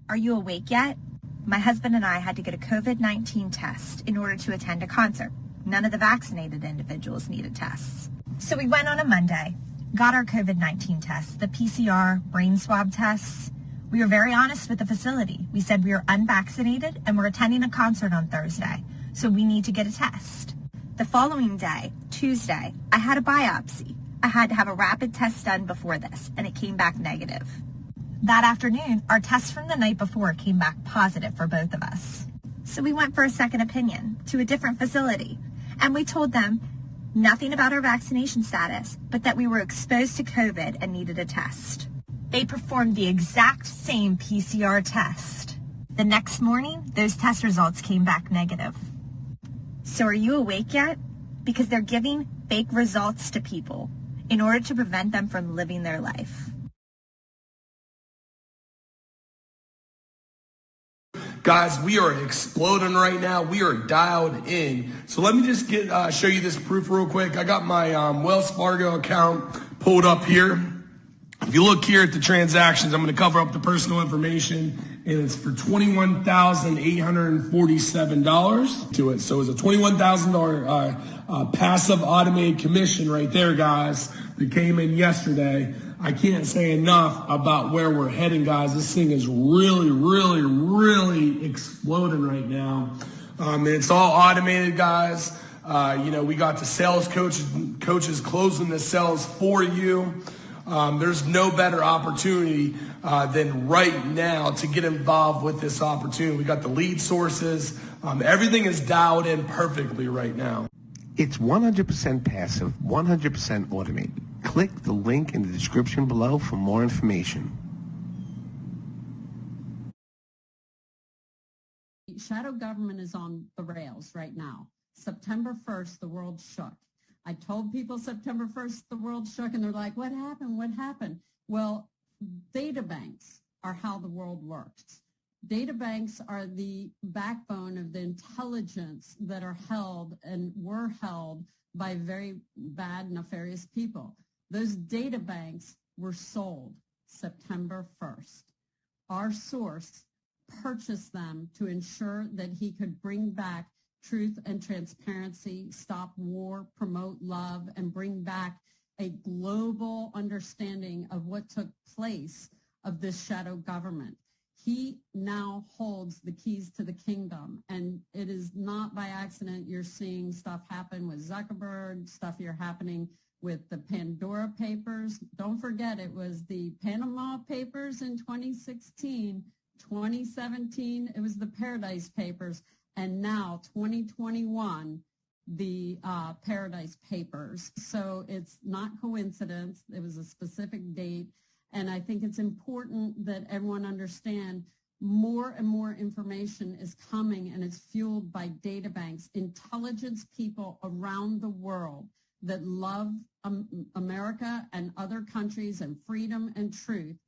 Are you awake yet? My husband and I had to get a COVID-19 test in order to attend a concert. None of the vaccinated individuals needed tests. So we went on a Monday, got our COVID-19 tests, the PCR, brain swab tests. We were very honest with the facility. We said we are unvaccinated and we're attending a concert on Thursday, so we need to get a test. The following day, Tuesday, I had a biopsy. I had to have a rapid test done before this, and it came back negative. That afternoon, our tests from the night before came back positive for both of us. So we went for a second opinion to a different facility, and we told them nothing about our vaccination status, but that we were exposed to COVID and needed a test. They performed the exact same PCR test. The next morning, those test results came back negative. So are you awake yet? Because they're giving fake results to people in order to prevent them from living their life. Guys, we are exploding right now. We are dialed in. So let me just show you this proof real quick. I got my Wells Fargo account pulled up here. If you look here at the transactions, I'm going to cover up the personal information, and it's for $21,847 to it. So it's a $21,000 passive automated commission right there, guys, that came in yesterday. I can't say enough about where we're heading, guys. This thing is really, really, really exploding right now. And it's all automated, guys. We got the sales coaches closing the sales for you. There's no better opportunity than right now to get involved with this opportunity. We got the lead sources. Everything is dialed in perfectly right now. It's 100% passive, 100% automated. Click the link in the description below for more information. Shadow government is on the rails right now. September 1st, the world shook. I told people September 1st, the world shook, and they're like, what happened? What happened? Well, data banks are how the world works. Data banks are the backbone of the intelligence that are held and were held by very bad, nefarious people. Those data banks were sold September 1st. Our source purchased them to ensure that he could bring back truth and transparency, stop war, promote love, and bring back a global understanding of what took place of this shadow government. He now holds the keys to the kingdom, and it is not by accident you're seeing stuff happen with Zuckerberg, stuff you're happening with the Pandora Papers. Don't forget, it was the Panama Papers in 2016, 2017, it was the Paradise Papers, and now 2021, the Paradise Papers. So it's not coincidence. It was a specific date. And I think it's important that everyone understand more and more information is coming, and it's fueled by data banks. Intelligence people around the world that love America and other countries and freedom and truth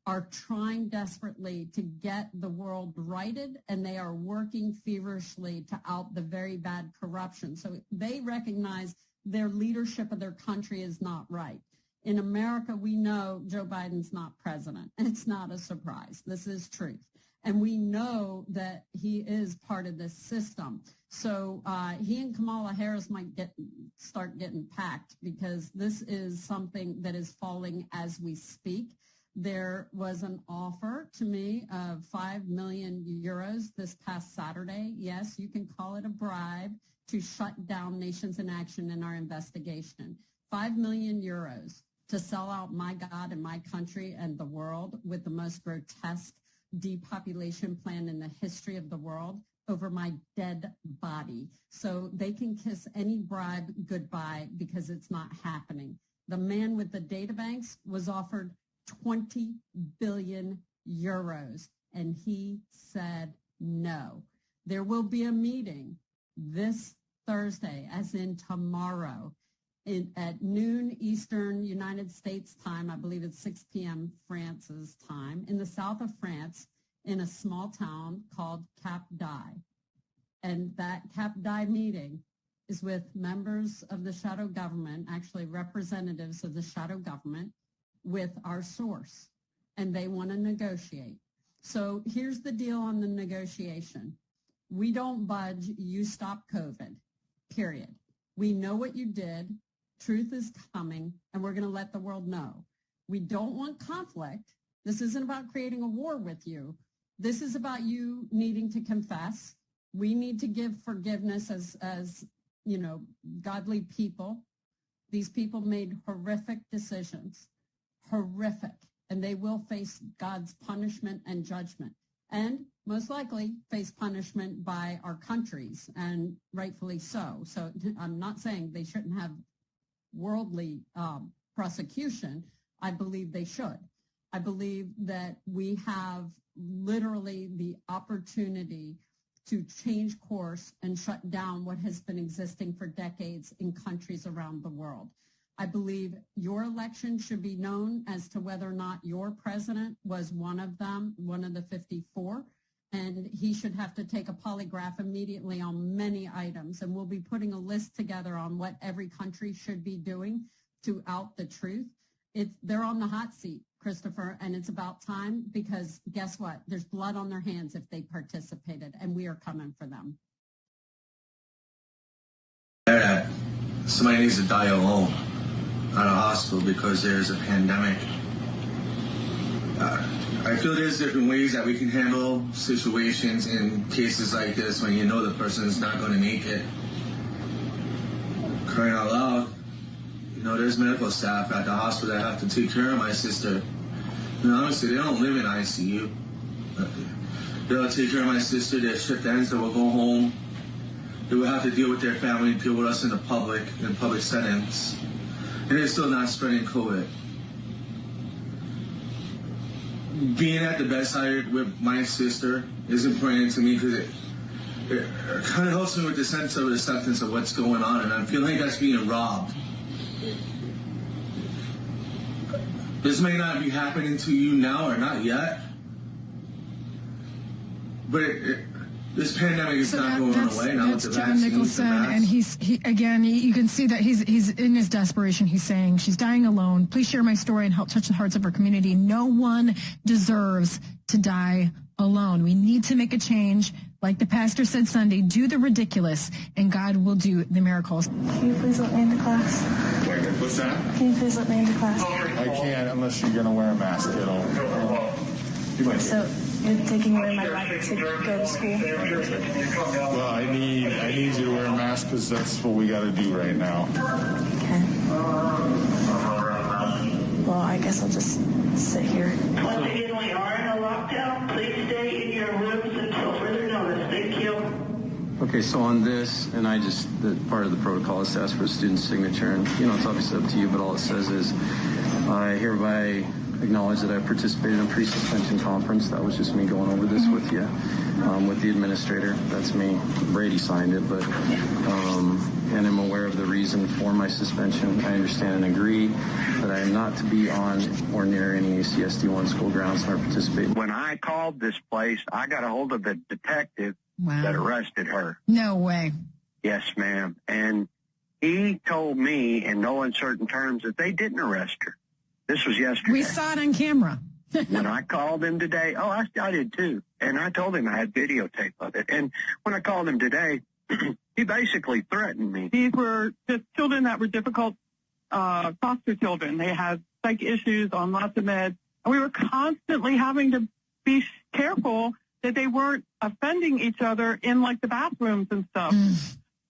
are trying desperately to get the world righted, and they are working feverishly to out the very bad corruption. So they recognize their leadership of their country is not right. In America, we know Joe Biden's not president, and it's not a surprise. This is truth. And we know that he is part of this system. So he and Kamala Harris might start getting packed, because this is something that is falling as we speak. There was an offer to me of 5 million euros this past Saturday. Yes, you can call it a bribe to shut down Nations in Action in our investigation. 5 million euros to sell out my God and my country and the world with the most grotesque depopulation plan in the history of the world over my dead body. So they can kiss any bribe goodbye, because it's not happening. The man with the data banks was offered 20 billion euros, and he said no. There will be a meeting this Thursday, as in tomorrow, at noon Eastern United States time. I believe it's 6 p.m. France's time, in the south of France, in a small town called Cap d'Aille. And that Cap d'Aille meeting is with members of the shadow government, actually representatives of the shadow government, with our source, and they want to negotiate. So here's the deal on the negotiation. We don't budge. You stop COVID, period. We know what you did. Truth is coming, and we're going to let the world know. We don't want conflict. This isn't about creating a war with you. This is about you needing to confess. We need to give forgiveness as you know, godly people. These people made horrific decisions, horrific, and they will face God's punishment and judgment, and most likely face punishment by our countries, and rightfully so. So I'm not saying they shouldn't have worldly prosecution. I believe they should. I believe that we have literally the opportunity to change course and shut down what has been existing for decades in countries around the world. I believe your election should be known as to whether or not your president was one of them, one of the 54, and he should have to take a polygraph immediately on many items. And we'll be putting a list together on what every country should be doing to out the truth. They're on the hot seat, Christopher, and it's about time, because guess what? There's blood on their hands if they participated, and we are coming for them. Somebody needs to die alone at a hospital because there's a pandemic. I feel there's different ways that we can handle situations in cases like this when you know the person is not going to make it. Crying out loud. You know, there's medical staff at the hospital that have to take care of my sister. You know, honestly, they don't live in ICU. They'll take care of my sister. Their shift ends, they will go home. They will have to deal with their family, deal with us in public settings. And they're still not spreading COVID. Being at the bedside with my sister is important to me because it kind of helps me with the sense of acceptance of what's going on, and I feel like that's being robbed. This may not be happening to you now or not yet, but this pandemic is not going away now with the John vaccines. Nicholson, and he again, you can see that he's in his desperation. He's saying, she's dying alone. Please share my story and help touch the hearts of our community. No one deserves to die alone. We need to make a change. Like the pastor said Sunday, do the ridiculous, and God will do the miracles. Can you please let me into class? Wait, what's that? Can you please let me into class? I can't unless you're going to wear a mask, kiddo. So you're taking away my right to go to school? Well, I need you to wear a mask because that's what we got to do right now. Okay. Well, I guess I'll just sit here. Once again, we are in a lockdown. Please stay in your rooms until further notice. Thank you. Okay, so on this, and the part of the protocol is to ask for a student's signature, and it's obviously up to you, but all it says is, I hereby acknowledge that I participated in a pre-suspension conference. That was just me going over this with you, with the administrator. That's me. Brady signed it, but, and I'm aware of the reason for my suspension. I understand and agree that I am not to be on or near any ACSD1 school grounds nor participate. When I called this place, I got a hold of the detective that arrested her. No way. Yes, ma'am. And he told me in no uncertain terms that they didn't arrest her. This was yesterday. We saw it on camera. When I called him today, I did too. And I told him I had videotape of it. And when I called him today, he basically threatened me. These were just children that were difficult foster children. They had psych issues on lots of meds. And we were constantly having to be careful that they weren't offending each other in, like, the bathrooms and stuff.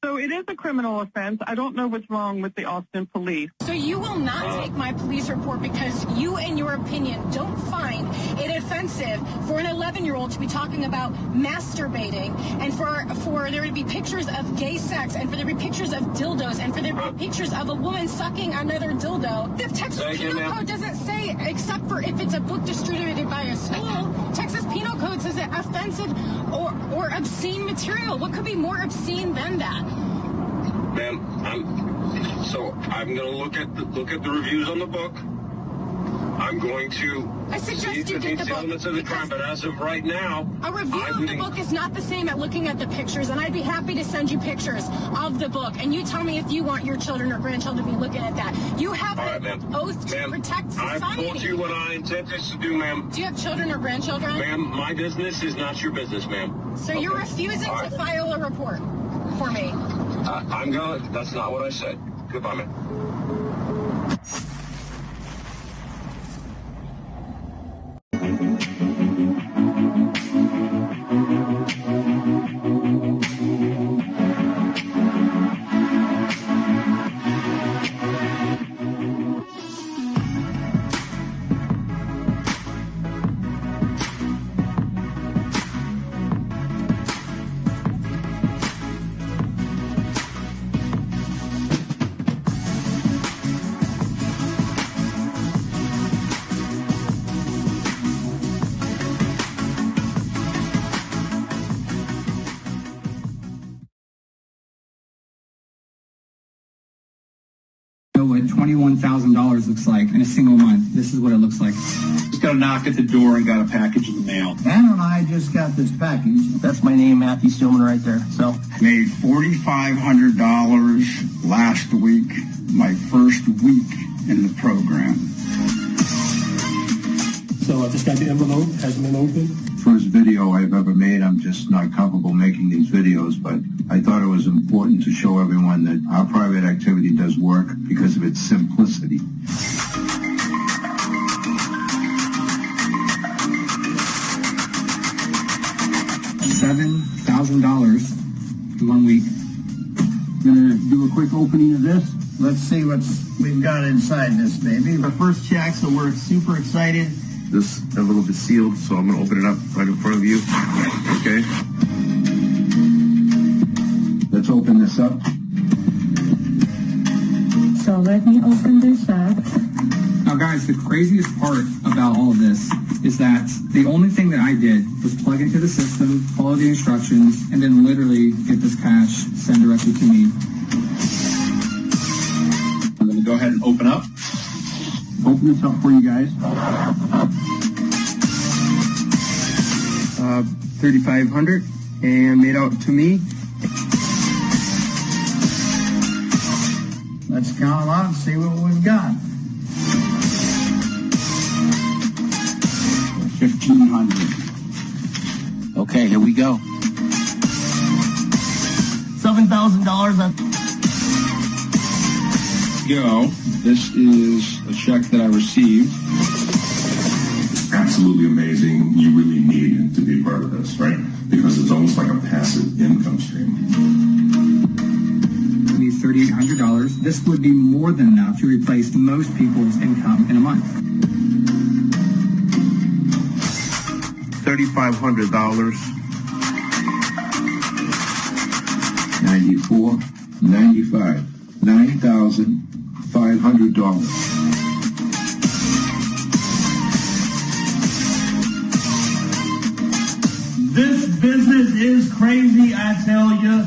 So it is a criminal offense. I don't know what's wrong with the Austin police. So you will not take my police report because you, in your opinion, don't find it offensive for an 11-year-old to be talking about masturbating, and for there to be pictures of gay sex, and for there to be pictures of dildos, and for there to be pictures of a woman sucking another dildo. The Texas Penal Code doesn't say, except for if it's a book distributed by a school, Texas Penal Code says that offensive or obscene material. What could be more obscene than that? Ma'am, I'm going to look at the reviews on the book. I'm going to I suggest see if you it get meets the the book, elements of the crime, but as of right now, a review of the book is not the same at looking at the pictures, and I'd be happy to send you pictures of the book, and you tell me if you want your children or grandchildren to be looking at that. You have an oath to protect society. I've told you what I intend to do, ma'am. Do you have children or grandchildren? Ma'am, my business is not your business, ma'am. So you're refusing to file a report for me? That's not what I said. Goodbye, ma'am. What $21,000 looks like in a single month. This is what it looks like. Just got a knock at the door and got a package in the mail. Anna and I just got this package. That's my name, Matthew Stillman, right there. So made $4,500 last week, my first week in the program. So I just got the envelope, hasn't been opened. First video I've ever made. I'm just not comfortable making these videos, but I thought it was important to show everyone that our private activity does work because of its simplicity. $7,000 in 1 week. Gonna do a quick opening of this. Let's see what we've got inside this baby. Our first check, so we're super excited. This envelope is sealed, so I'm going to open it up right in front of you. Okay. Let's open this up. So let me open this up. Now, guys, the craziest part about all of this is that the only thing that I did was plug into the system, follow the instructions, and then literally get this cash sent directly to me. I'm going to go ahead and open up. Open this up for you guys. $3,500 and made out to me. Let's count them out and see what we've got. $1,500. Okay, here we go. $7,000 on. Go. This is a check that I received. Absolutely amazing. You really need to be part of this, right? Because it's almost like a passive income stream. Be $3,800. This would be more than enough to replace most people's income in a month. $3,500. 94, 95, $9,500. This business is crazy, I tell you.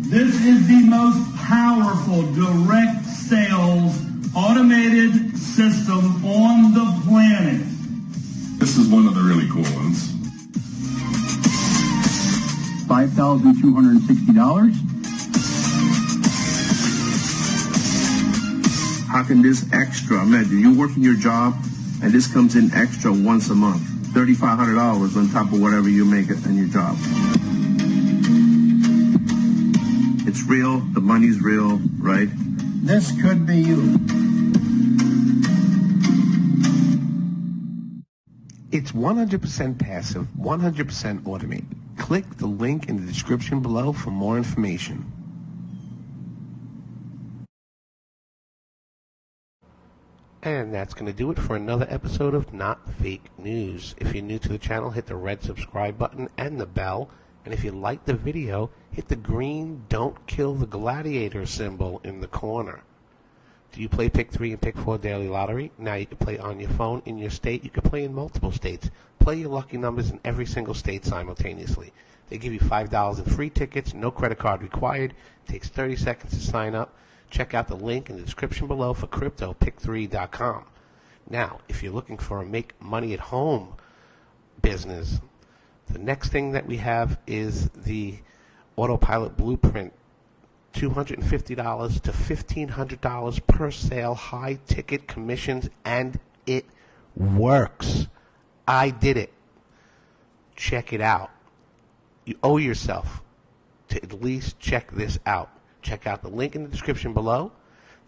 This is the most powerful direct sales automated system on the planet. This is one of the really cool ones. $5,260. How can this extra, imagine you're working your job and this comes in extra once a month, $3,500 on top of whatever you make it in your job. It's real, the money's real, right? This could be you. It's 100% passive, 100% automated. Click the link in the description below for more information. And that's going to do it for another episode of Not Fake News. If you're new to the channel, hit the red subscribe button and the bell. And if you like the video, hit the green Don't Kill the Gladiator symbol in the corner. Do you play Pick 3 and Pick 4 Daily Lottery? Now you can play on your phone in your state. You can play in multiple states. Play your lucky numbers in every single state simultaneously. They give you $5 in free tickets, no credit card required. It takes 30 seconds to sign up. Check out the link in the description below for CryptoPick3.com. Now, if you're looking for a make money at home business, the next thing that we have is the Autopilot Blueprint. $250 to $1,500 per sale, high ticket commissions, and it works. I did it. Check it out. You owe yourself to at least check this out. Check out the link in the description below.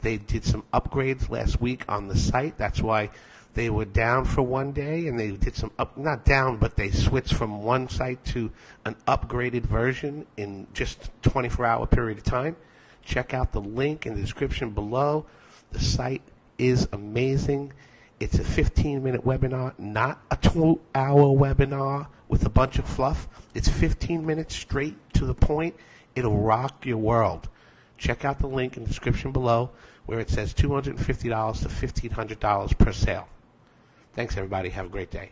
They did some upgrades last week on the site. That's why they were down for one day, and they did some not down, but they switched from one site to an upgraded version in just a 24-hour period of time. Check out the link in the description below. The site is amazing. It's a 15-minute webinar, not a 2-hour webinar with a bunch of fluff. It's 15 minutes straight to the point. It'll rock your world. Check out the link in the description below where it says $250 to $1,500 per sale. Thanks, everybody. Have a great day.